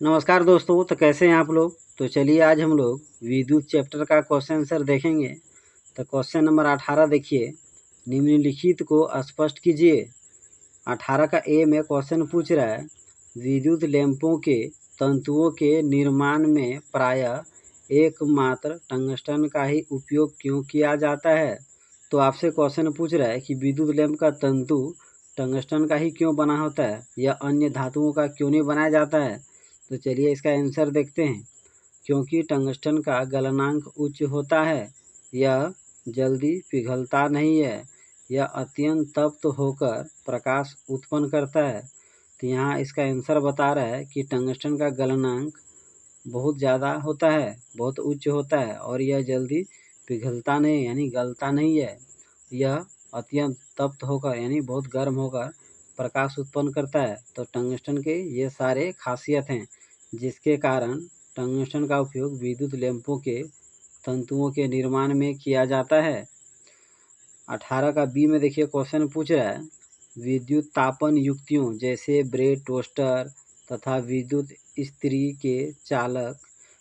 नमस्कार दोस्तों, तो कैसे हैं आप लोग। तो चलिए आज हम लोग विद्युत चैप्टर का क्वेश्चन आंसर देखेंगे। तो क्वेश्चन नंबर 18 देखिए, निम्नलिखित को स्पष्ट कीजिए। 18 का ए में क्वेश्चन पूछ रहा है, विद्युत लैंपों के तंतुओं के निर्माण में प्रायः एकमात्र टंगस्टन का ही उपयोग क्यों किया जाता है। तो आपसे क्वेश्चन पूछ रहा है कि विद्युत लैंप का तंतु टंगस्टन का ही क्यों बना होता है या अन्य धातुओं का क्यों नहीं बनाया जाता है। तो चलिए इसका आंसर देखते हैं। क्योंकि टंगस्टन का गलनांक उच्च होता है, यह जल्दी पिघलता नहीं है, यह अत्यंत तप्त होकर प्रकाश उत्पन्न करता है। तो यहाँ इसका आंसर बता रहा है कि टंगस्टन का गलनांक बहुत ज़्यादा होता है, बहुत उच्च होता है और यह जल्दी पिघलता नहीं यानी गलता नहीं है। यह अत्यंत तप्त होकर यानी बहुत गर्म होकर प्रकाश उत्पन्न करता है। तो टंगस्टन के ये सारे खासियत हैं जिसके कारण टंगस्टन का उपयोग विद्युत लैंपों के तंतुओं के निर्माण में किया जाता है। 18 का बी में देखिए क्वेश्चन पूछ रहा है, विद्युत तापन युक्तियों जैसे ब्रेड टोस्टर तथा विद्युत इस्त्री के चालक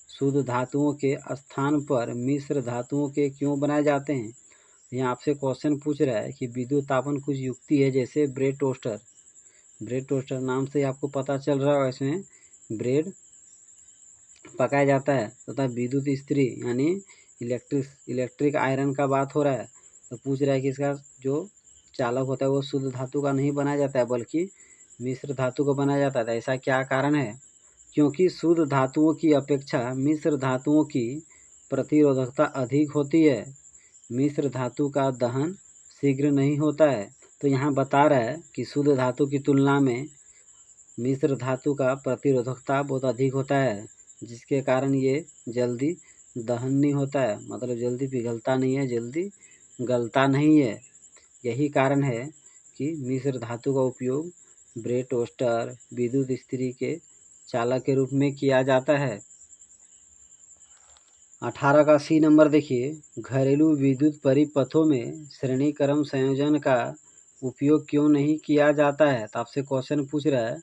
शुद्ध धातुओं के स्थान पर मिश्र धातुओं के क्यों बनाए जाते हैं। यहाँ आपसे क्वेश्चन पूछ रहा है कि विद्युत तापन कुछ युक्ति है जैसे ब्रेड टोस्टर नाम से आपको पता चल रहा है, इसमें ब्रेड पकाया जाता है तथा विद्युत इस्त्री यानी इलेक्ट्रिक आयरन का बात हो रहा है। तो पूछ रहा है कि इसका जो चालक होता है वो शुद्ध धातु का नहीं बनाया जाता है बल्कि मिश्र धातु का बनाया जाता है। ऐसा क्या कारण है। क्योंकि शुद्ध धातुओं की अपेक्षा मिश्र धातुओं की प्रतिरोधकता अधिक होती है। मिश्र धातु का दहन शीघ्र नहीं होता है। तो यहाँ बता रहा है कि शुद्ध धातु की तुलना में मिश्र धातु का प्रतिरोधकता बहुत अधिक होता है, जिसके कारण ये जल्दी दहन नहीं होता है, मतलब जल्दी पिघलता नहीं है, जल्दी गलता नहीं है। यही कारण है कि मिश्र धातु का उपयोग ब्रेड टोस्टर विद्युत इस्त्री के चालक के रूप में किया जाता है। 18 का सी नंबर देखिए, घरेलू विद्युत परिपथों में श्रेणी क्रम संयोजन का उपयोग क्यों नहीं किया जाता है। तो आपसे क्वेश्चन पूछ रहा है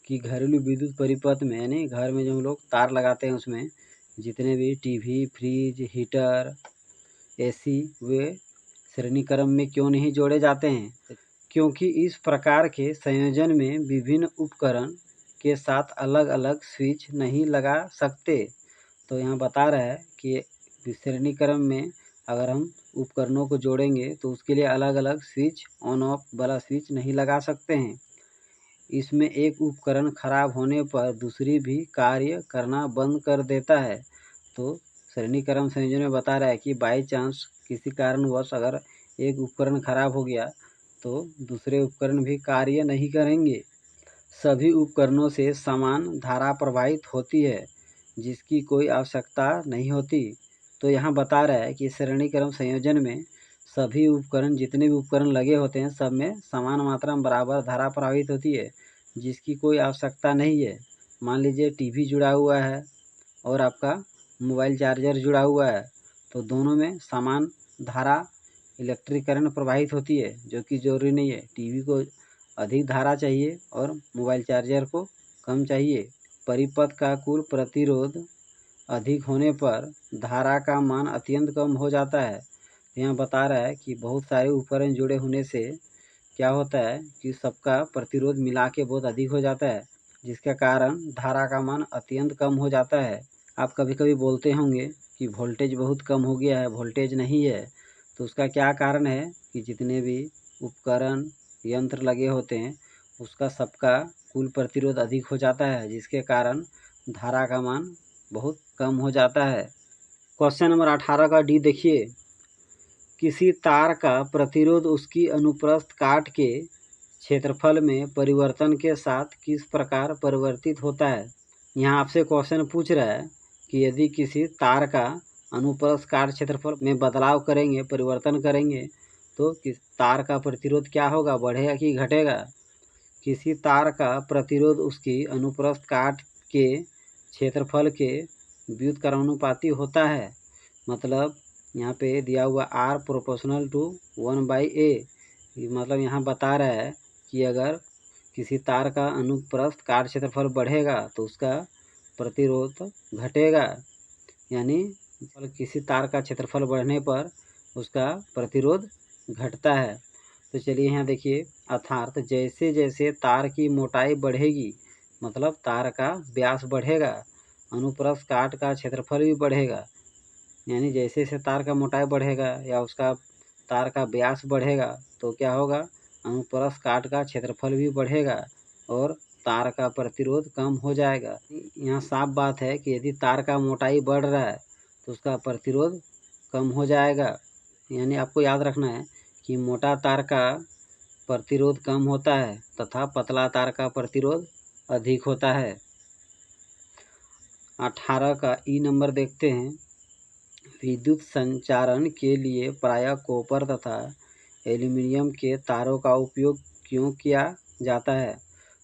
कि घरेलू विद्युत परिपथ में यानी घर में जो हम लोग तार लगाते हैं उसमें जितने भी टीवी फ्रिज हीटर एसी वे श्रेणी क्रम में क्यों नहीं जोड़े जाते हैं। क्योंकि इस प्रकार के संयोजन में विभिन्न उपकरण के साथ अलग अलग स्विच नहीं लगा सकते। तो यहाँ बता रहा है कि श्रेणी क्रम में अगर हम उपकरणों को जोड़ेंगे तो उसके लिए अलग अलग स्विच ऑन ऑफ वाला स्विच नहीं लगा सकते हैं। इसमें एक उपकरण खराब होने पर दूसरी भी कार्य करना बंद कर देता है। तो श्रेणी क्रम संयोजन में बता रहा है कि बाई चांस किसी कारणवश अगर एक उपकरण खराब हो गया तो दूसरे उपकरण भी कार्य नहीं करेंगे। सभी उपकरणों से समान धारा प्रवाहित होती है जिसकी कोई आवश्यकता नहीं होती। तो यहाँ बता रहा है कि श्रेणी क्रम संयोजन में सभी उपकरण जितने भी उपकरण लगे होते हैं सब में समान मात्रा में बराबर धारा प्रवाहित होती है जिसकी कोई आवश्यकता नहीं है। मान लीजिए टीवी जुड़ा हुआ है और आपका मोबाइल चार्जर जुड़ा हुआ है तो दोनों में समान धारा इलेक्ट्रिक करंट प्रवाहित होती है, जो कि जरूरी नहीं है। टीवी को अधिक धारा चाहिए और मोबाइल चार्जर को कम चाहिए। परिपथ का कुल प्रतिरोध अधिक होने पर धारा का मान अत्यंत कम हो जाता है। यहाँ बता रहा है कि बहुत सारे उपकरण जुड़े होने से क्या होता है कि सबका प्रतिरोध मिला के बहुत अधिक हो जाता है, जिसके कारण धारा का मान अत्यंत कम हो जाता है। आप कभी कभी बोलते होंगे कि वोल्टेज बहुत कम हो गया है, वोल्टेज नहीं है। तो उसका क्या कारण है कि जितने भी उपकरण यंत्र लगे होते हैं उसका सबका कुल प्रतिरोध अधिक हो जाता है, जिसके कारण धारा का मान बहुत कम हो जाता है। क्वेश्चन नंबर 18 का डी देखिए, किसी तार का प्रतिरोध उसकी अनुप्रस्थ काट के क्षेत्रफल में परिवर्तन के साथ किस प्रकार परिवर्तित होता है। यहाँ आपसे क्वेश्चन पूछ रहा है कि यदि किसी तार का अनुप्रस्थ काट क्षेत्रफल में बदलाव करेंगे, परिवर्तन करेंगे तो किस तार का प्रतिरोध क्या होगा, बढ़ेगा कि घटेगा। किसी तार का प्रतिरोध उसकी अनुप्रस्थ काट के क्षेत्रफल के व्युत्क्रमानुपाती होता है। मतलब यहाँ पे दिया हुआ R प्रोपोर्शनल टू 1/A, मतलब यहाँ बता रहा है कि अगर किसी तार का अनुप्रस्थ काट क्षेत्रफल बढ़ेगा तो उसका प्रतिरोध घटेगा, यानी किसी तार का क्षेत्रफल बढ़ने पर उसका प्रतिरोध घटता है। तो चलिए यहाँ देखिए, अर्थात जैसे जैसे तार की मोटाई बढ़ेगी, मतलब तार का व्यास बढ़ेगा, अनुप्रस्थ काट का क्षेत्रफल भी बढ़ेगा। यानी जैसे जैसे तार का मोटाई बढ़ेगा या उसका तार का व्यास बढ़ेगा तो क्या होगा, अनुप्रस्थ काट का क्षेत्रफल भी बढ़ेगा और तार का प्रतिरोध कम हो जाएगा। यहाँ साफ बात है कि यदि तार का मोटाई बढ़ रहा है तो उसका प्रतिरोध कम हो जाएगा। यानी आपको याद रखना है कि मोटा तार का प्रतिरोध कम होता है तथा पतला तार का प्रतिरोध अधिक होता है। 18 का ई नंबर देखते हैं। विद्युत संचारण के लिए प्रायः कॉपर तथा एल्युमिनियम के तारों का उपयोग क्यों किया जाता है?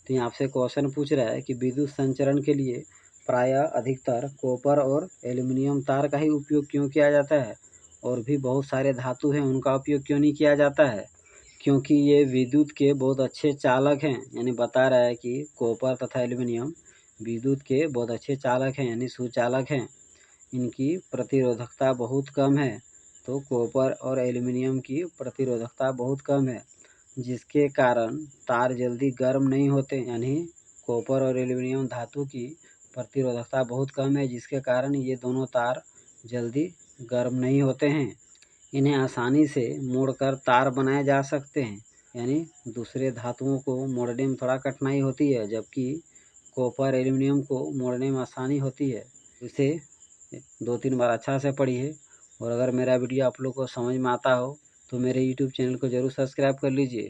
तो यहाँ आपसे क्वेश्चन पूछ रहा है कि विद्युत संचरण के लिए प्रायः अधिकतर कॉपर और एल्युमिनियम तार का ही उपयोग क्यों किया जाता है, और भी बहुत सारे धातु हैं उनका उपयोग क्यों नहीं किया जाता है? क्योंकि ये विद्युत के बहुत अच्छे चालक हैं। यानी बता रहा है कि कॉपर तथा एल्युमिनियम विद्युत के बहुत अच्छे चालक हैं, यानी सुचालक हैं। इनकी प्रतिरोधकता बहुत कम है। तो कॉपर और एल्युमिनियम की प्रतिरोधकता बहुत कम है, जिसके कारण तार जल्दी गर्म नहीं होते। यानी कॉपर और एल्युमिनियम धातु की प्रतिरोधकता बहुत कम है, जिसके कारण ये दोनों तार जल्दी गर्म नहीं होते हैं। इन्हें आसानी से मोड़कर तार बनाए जा सकते हैं। यानी दूसरे धातुओं को मोड़ने में थोड़ा कठिनाई होती है, जबकि कॉपर एल्युमिनियम को मोड़ने में आसानी होती है। इसे 2-3 बार अच्छा से पढ़िए, और अगर मेरा वीडियो आप लोग को समझ में आता हो तो मेरे यूट्यूब चैनल को ज़रूर सब्सक्राइब कर लीजिए।